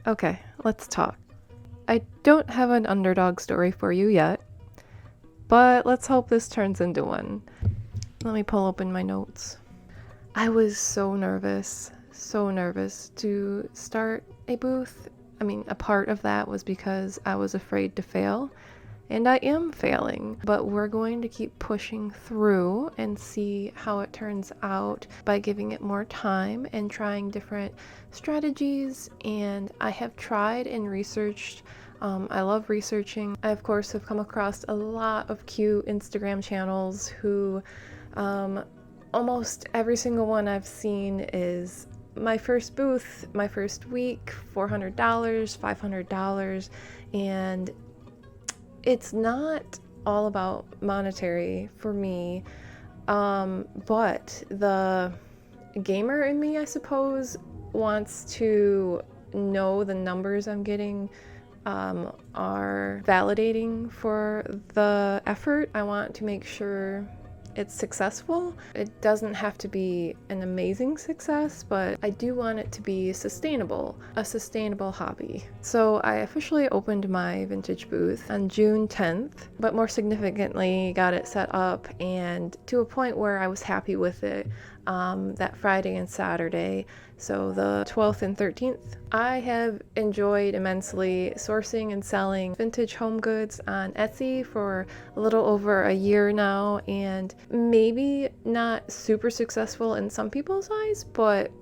Okay, let's talk. I don't have an underdog story for you yet, but let's hope this turns into one. Let me pull open my notes. I was so nervous to start a booth. I mean, a part of that was because I was afraid to fail, and I am failing, but we're going to keep pushing through and see how it turns out by giving it more time and trying different strategies. And I have tried and researched. I love researching. I, of course, have come across a lot of cute Instagram channels who almost every single one I've seen is my first booth, my first week, $400, $500, and it's not all about monetary for me, but the gamer in me, I suppose, wants to know the numbers I'm getting are validating for the effort. I want to make sure it's successful. It doesn't have to be an amazing success, but I do want it to be sustainable, a sustainable hobby. So I officially opened my vintage booth on June 10th, but more significantly got it set up and to a point where I was happy with it that Friday and Saturday, so the 12th and 13th. I have enjoyed immensely sourcing and selling vintage home goods on Etsy for a little over a year now, and maybe not super successful in some people's eyes, but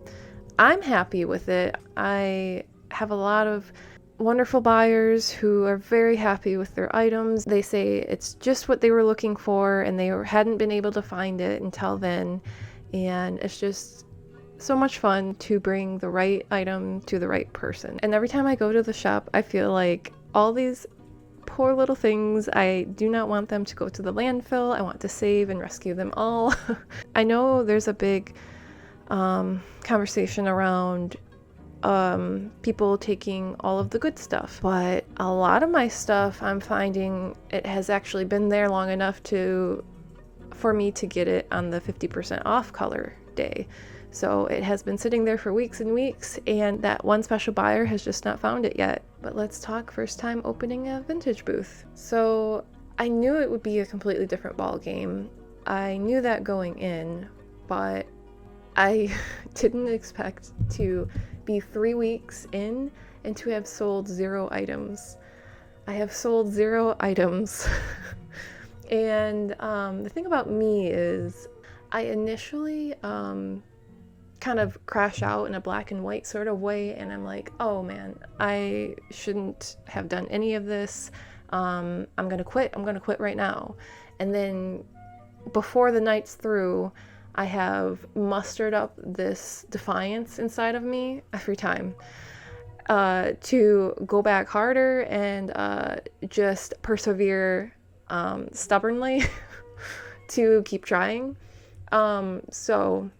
I'm happy with it. I have a lot of wonderful buyers who are very happy with their items. They say it's just what they were looking for and they hadn't been able to find it until then. And it's just so much fun to bring the right item to the right person. And every time I go to the shop, I feel like all these poor little things, I do not want them to go to the landfill. I want to save and rescue them all. I know there's a big conversation around people taking all of the good stuff, but a lot of my stuff, I'm finding it has actually been there long enough for me to get it on the 50% off color day. So it has been sitting there for weeks and weeks, and that one special buyer has just not found it yet. But let's talk first time opening a vintage booth. So I knew it would be a completely different ball game. I knew that going in, but I didn't expect to be 3 weeks in and to have sold 0 items. I have sold 0 items. And the thing about me is I initially kind of crash out in a black and white sort of way, and I'm like, oh man, I shouldn't have done any of this. I'm gonna quit right now. And then before the night's through, I have mustered up this defiance inside of me every time to go back harder and just persevere stubbornly to keep trying. So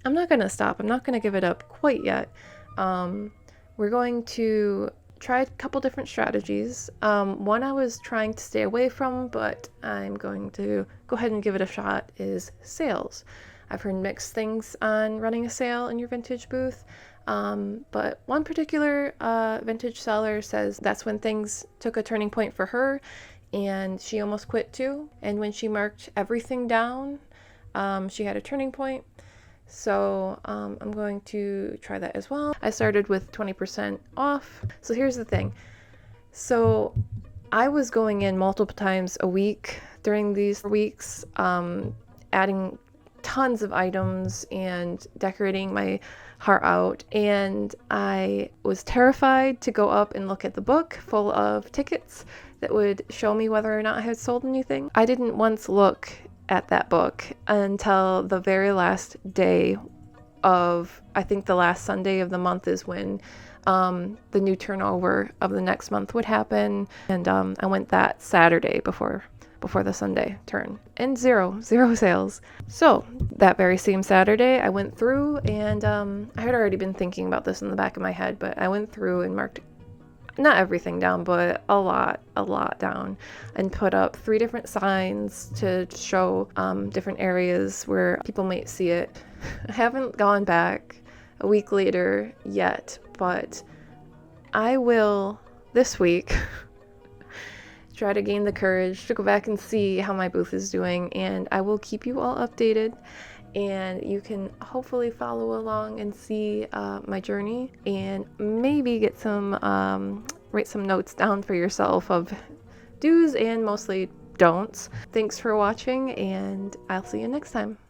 I'm not gonna stop. I'm not gonna give it up quite yet. We're going to try a couple different strategies. One I was trying to stay away from, but I'm going to go ahead and give it a shot, is sales. I've heard mixed things on running a sale in your vintage booth, but one particular vintage seller says that's when things took a turning point for her, and she almost quit too. And when she marked everything down, she had a turning point. So I'm going to try that as well. I started with 20% off. So here's the thing. So I was going in multiple times a week during these weeks, adding tons of items and decorating my heart out. And I was terrified to go up and look at the book full of tickets that would show me whether or not I had sold anything. I didn't once look at that book until the very last day of, I think the last Sunday of the month is when the new turnover of the next month would happen. And I went that Saturday before the Sunday turn, and zero sales. So that very same Saturday I went through and I had already been thinking about this in the back of my head, but I went through and marked not everything down, but a lot down, and put up 3 different signs to show different areas where people might see it. I haven't gone back a week later yet, but I will this week try to gain the courage to go back and see how my booth is doing, and I will keep you all updated, and you can hopefully follow along and see my journey, and maybe get some write some notes down for yourself of do's and mostly don'ts. Thanks for watching, and I'll see you next time.